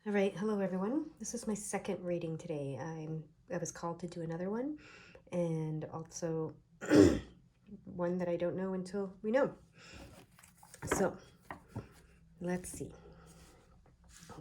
All right, hello everyone. This is my second reading today. I was called to do another one, and also one that I don't know until we know. So let's see.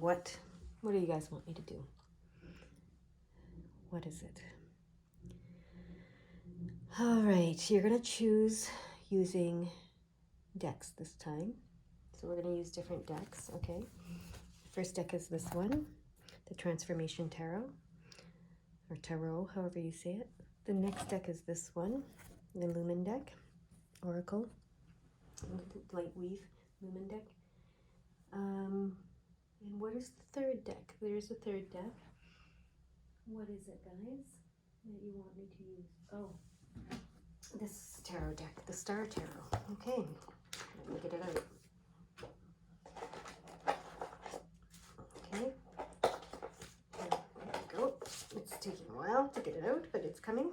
What do you guys want me to do? What is it? All right, you're gonna choose using decks this time. So we're gonna use different decks. Okay. First deck is this one, the Transformation Tarot, or Tarot, however you say it. The next deck is this one, the Lumen deck, Oracle, Light Weave, Lumen deck. And what is the third deck? There's a third deck. What is it, guys, that you want me to use? Oh, this tarot deck, the Star Tarot. Okay, let me get it out. Okay, there we go. It's taking a while to get it out, but it's coming.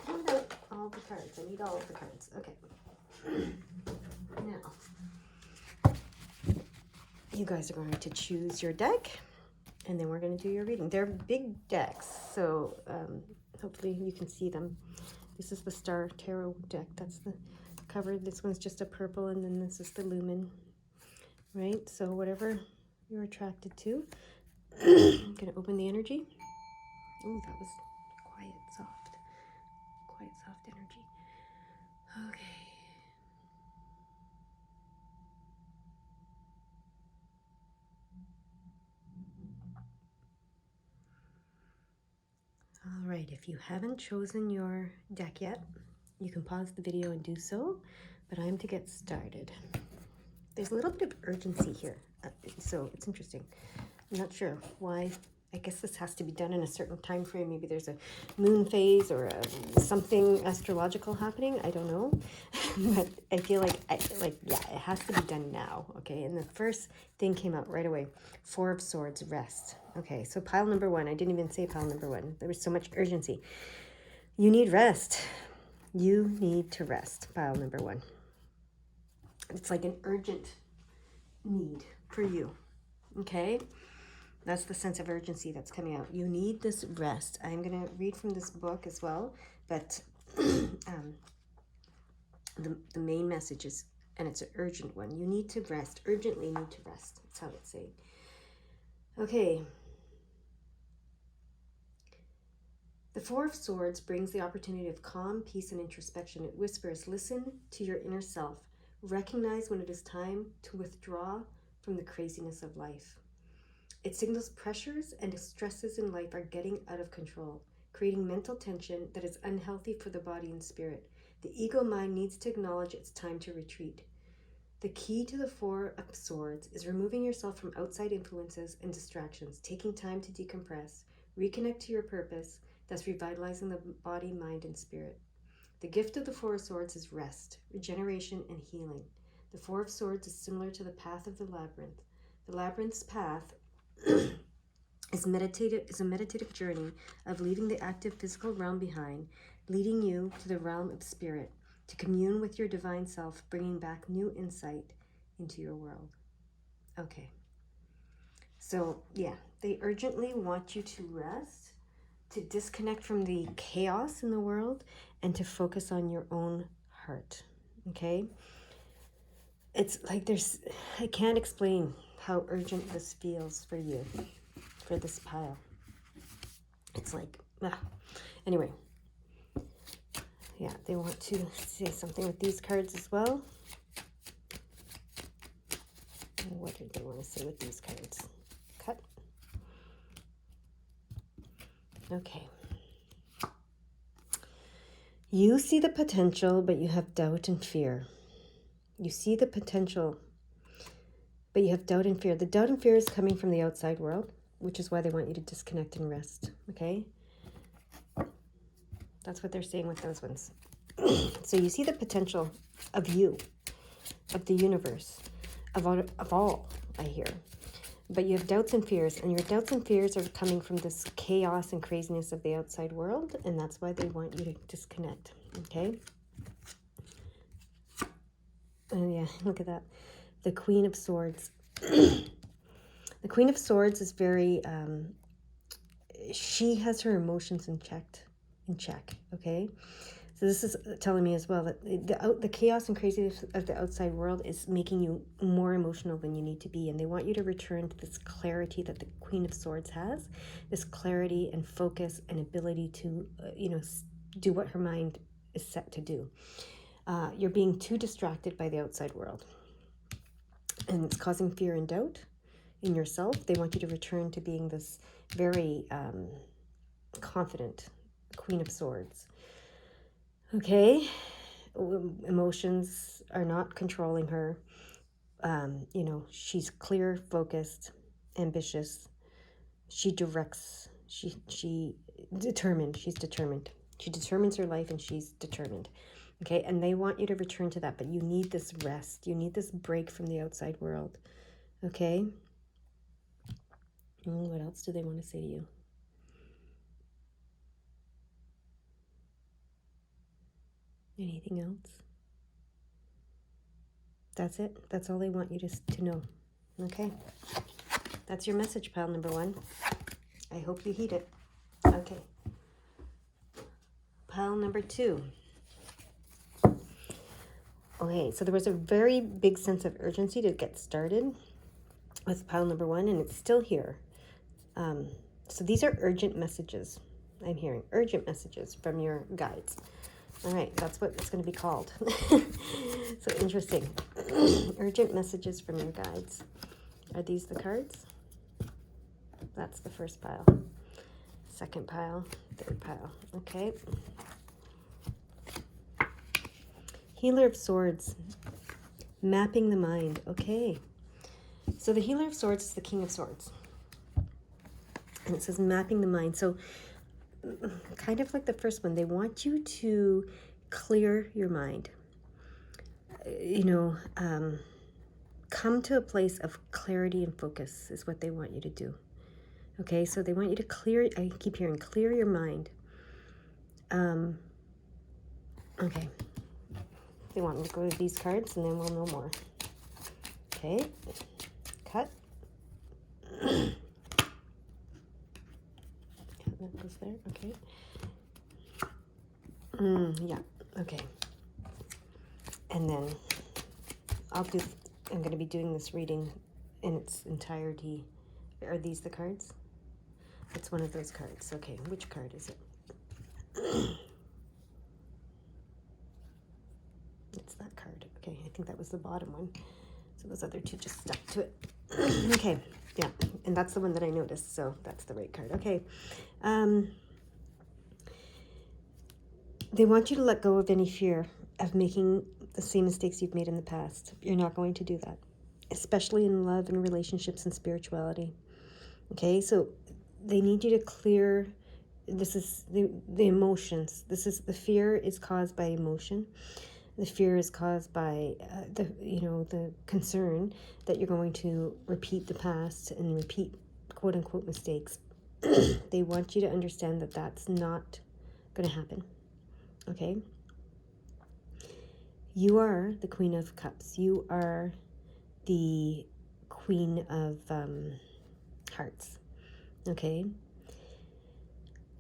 Coming out all the cards. I need all of the cards. Okay. Now, you guys are going to choose your deck, and then we're going to do your reading. They're big decks, so hopefully you can see them. This is the Star Tarot deck. That's the cover. This one's just a purple, and then this is the Lumen, right? So whatever you're attracted to. I'm going to open the energy. Oh, that was quiet, soft energy. Okay. All right, if you haven't chosen your deck yet, you can pause the video and do so, but I'm to get started. There's a little bit of urgency here, so it's interesting. I'm not sure why. I guess this has to be done in a certain time frame. Maybe there's a moon phase or something astrological happening. I don't know, but I feel like yeah, it has to be done now. Okay, and the first thing came out right away: Four of Swords, rest. Okay, so pile number one. I didn't even say pile number one. There was so much urgency. You need rest. You need to rest. Pile number one. It's like an urgent need for you. Okay. That's the sense of urgency that's coming out. You need this rest. I'm going to read from this book as well, but the main message is, and it's an urgent one, you need to rest, urgently need to rest. That's how it's saying. Okay. The Four of Swords brings the opportunity of calm, peace, and introspection. It whispers, listen to your inner self. Recognize when it is time to withdraw from the craziness of life. It signals pressures and stresses in life are getting out of control, creating mental tension that is unhealthy for the body and spirit. The ego mind needs to acknowledge it's time to retreat. The key to the Four of Swords is removing yourself from outside influences and distractions, taking time to decompress, reconnect to your purpose, thus revitalizing the body, mind, and spirit. The gift of the Four of Swords is rest, regeneration, and healing. The Four of Swords is similar to the path of the labyrinth. The labyrinth's path is a meditative journey of leaving the active physical realm behind, leading you to the realm of spirit, to commune with your divine self, bringing back new insight into your world. Okay. So, yeah, they urgently want you to rest, to disconnect from the chaos in the world, and to focus on your own heart. Okay? It's like I can't explain how urgent this feels for you, for this pile. It's like, anyway. Yeah, they want to say something with these cards as well. What do they want to say with these cards? Cut. Okay. You see the potential, but you have doubt and fear. You see the potential, but you have doubt and fear. The doubt and fear is coming from the outside world, which is why they want you to disconnect and rest, okay? That's what they're saying with those ones. So you see the potential of you, of the universe, of all, I hear. But you have doubts and fears, and your doubts and fears are coming from this chaos and craziness of the outside world, and that's why they want you to disconnect, okay? Oh yeah, look at that. The Queen of Swords. The Queen of Swords is very, she has her emotions in check, okay? So this is telling me as well that the chaos and craziness of the outside world is making you more emotional than you need to be. And they want you to return to this clarity that the Queen of Swords has, this clarity and focus and ability to, do what her mind is set to do. You're being too distracted by the outside world. And it's causing fear and doubt in yourself. They want you to return to being this very confident Queen of Swords. Okay, emotions are not controlling her. She's clear, focused, ambitious. She directs. She determined. She's determined. She determines her life, and she's determined. Okay, and they want you to return to that, but you need this rest. You need this break from the outside world. Okay. What else do they want to say to you? Anything else? That's it. That's all they want you to know. Okay. That's your message, pile number 1. I hope you heed it. Okay. Pile number 2. Okay, so there was a very big sense of urgency to get started with pile number 1, and it's still here. So these are urgent messages. I'm hearing urgent messages from your guides. All right, that's what it's going to be called. So interesting. Urgent messages from your guides. Are these the cards? That's the first pile. Second pile, third pile. Okay. Healer of Swords. Mapping the mind. Okay. So the Healer of Swords is the King of Swords. And it says mapping the mind. So kind of like the first one, they want you to clear your mind. Come to a place of clarity and focus is what they want you to do. Okay, so they want you to clear, I keep hearing, clear your mind. Okay. They want me to go to these cards and then we'll know more. Okay, cut. That goes there, okay. Yeah, okay. And then I'm going to be doing this reading in its entirety. Are these the cards? It's one of those cards. Okay, which card is it? It's that card. Okay, I think that was the bottom one. So those other two just stuck to it. Okay, yeah, and that's the one that I noticed, so that's the right card. Okay. They want you to let go of any fear of making the same mistakes you've made in the past. You're not going to do that, especially in love and relationships and spirituality. Okay, so they need you to clear. This is the emotions. This is the fear is caused by emotion. The fear is caused by the concern that you're going to repeat the past and repeat quote unquote mistakes. They want you to understand that that's not going to happen. Okay? You are the Queen of Cups. You are the Queen of Hearts. Okay?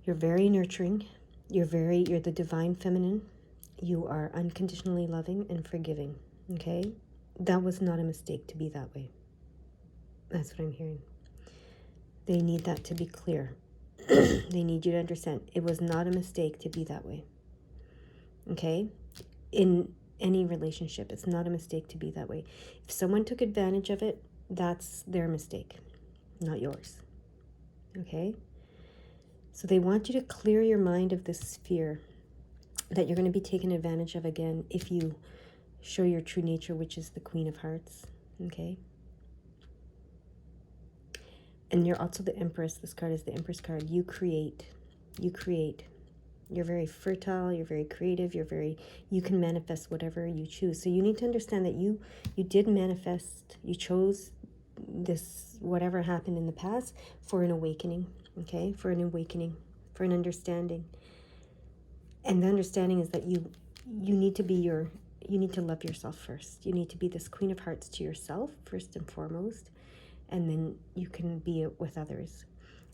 You're very nurturing. You're the divine feminine. You are unconditionally loving and forgiving. Okay? That was not a mistake to be that way. That's what I'm hearing. They need that to be clear. They need you to understand it was not a mistake to be that way. Okay? In any relationship, it's not a mistake to be that way. If someone took advantage of it, that's their mistake, not yours. Okay? So they want you to clear your mind of this fear that you're going to be taken advantage of again if you show your true nature, which is the Queen of Hearts. Okay? And you're also the Empress. This card is the Empress card. You create. You're very fertile, you're very creative, you can manifest whatever you choose. So you need to understand that you did manifest, you chose this, whatever happened in the past, for an awakening, okay? For an awakening, for an understanding. And the understanding is that you need to love yourself first. You need to be this Queen of Hearts to yourself, first and foremost. and then you can be it with others.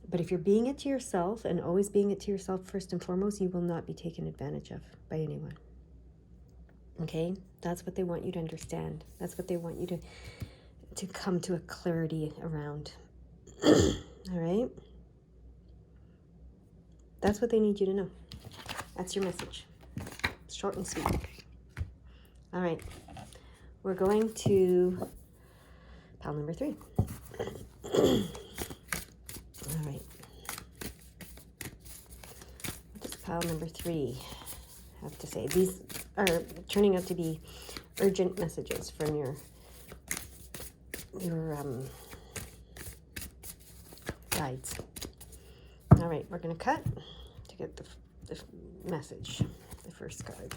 But if you're being it to yourself and always being it to yourself first and foremost, you will not be taken advantage of by anyone. Okay? That's what they want you to understand. That's what they want you to come to a clarity around. All right? That's what they need you to know. That's your message. Short and sweet. All right. We're going to pile number 3. All right. What does pile number 3 have to say? These are turning out to be urgent messages from your guides. All right, we're going to cut to get the message, the first card.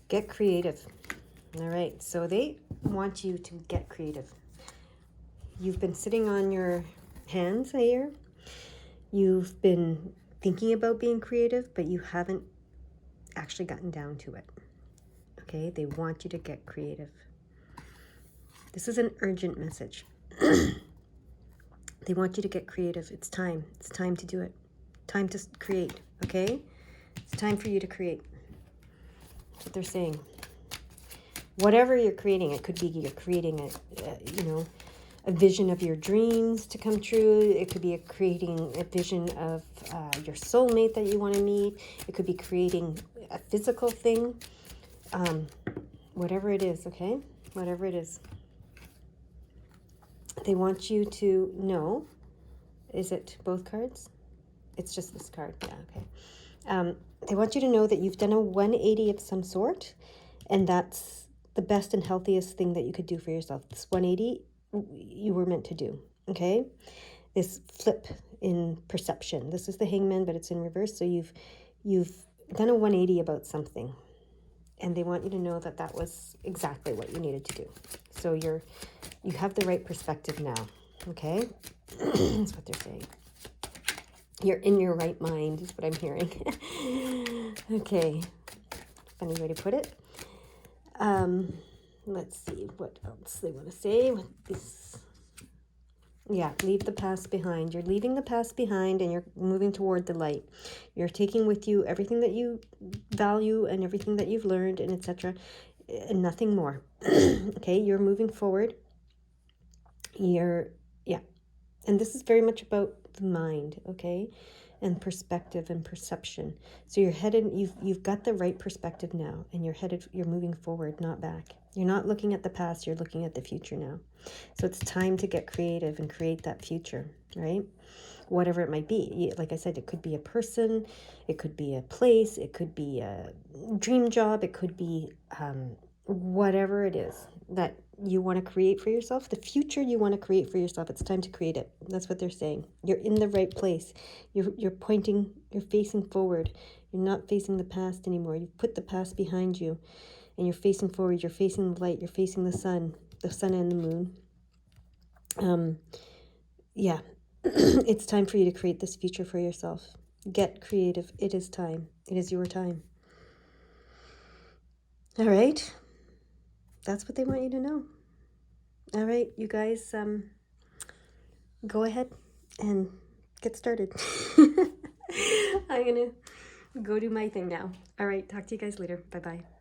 Get creative. All right, so they want you to get creative. You've been sitting on your hands here. You've been thinking about being creative, but you haven't actually gotten down to it. Okay, they want you to get creative. This is an urgent message. They want you to get creative. It's time. It's time to do it. Time to create, okay? It's time for you to create. That's what they're saying. Whatever you're creating, it could be you're creating a vision of your dreams to come true. It could be creating a vision of your soulmate that you want to meet. It could be creating a physical thing. Whatever it is, okay? Whatever it is. They want you to know, is it both cards? It's just this card, yeah, okay. They want you to know that you've done a 180 of some sort, and that's the best and healthiest thing that you could do for yourself. This 180 you were meant to do, okay? This flip in perception. This is the Hangman, but it's in reverse, so you've done a 180 about something, and they want you to know that that was exactly what you needed to do. So you have the right perspective now, okay? That's what they're saying. You're in your right mind is what I'm hearing. Okay. Funny way to put it. Let's see what else they want to say with this. Yeah, leave the past behind. You're leaving the past behind and you're moving toward the light. You're taking with you everything that you value and everything that you've learned and etc. And nothing more. Okay, you're moving forward. And this is very much about the mind, okay? And perspective and perception. So you're headed, you've got the right perspective now, and you're moving forward, not back. You're not looking at the past, you're looking at the future now. So it's time to get creative and create that future, right? Whatever it might be. Like I said, it could be a person, it could be a place, it could be a dream job, it could be whatever it is that you want to create for yourself, the future you want to create for yourself. It's time to create it. That's what they're saying. You're in the right place. You're pointing, you're facing forward. You're not facing the past anymore. You've put the past behind you and you're facing forward. You're facing the light. You're facing the sun and the moon. It's time for you to create this future for yourself. Get creative. It is time. It is your time. All right. That's what they want you to know. All right, you guys, go ahead and get started. I'm going to go do my thing now. All right, talk to you guys later. Bye-bye.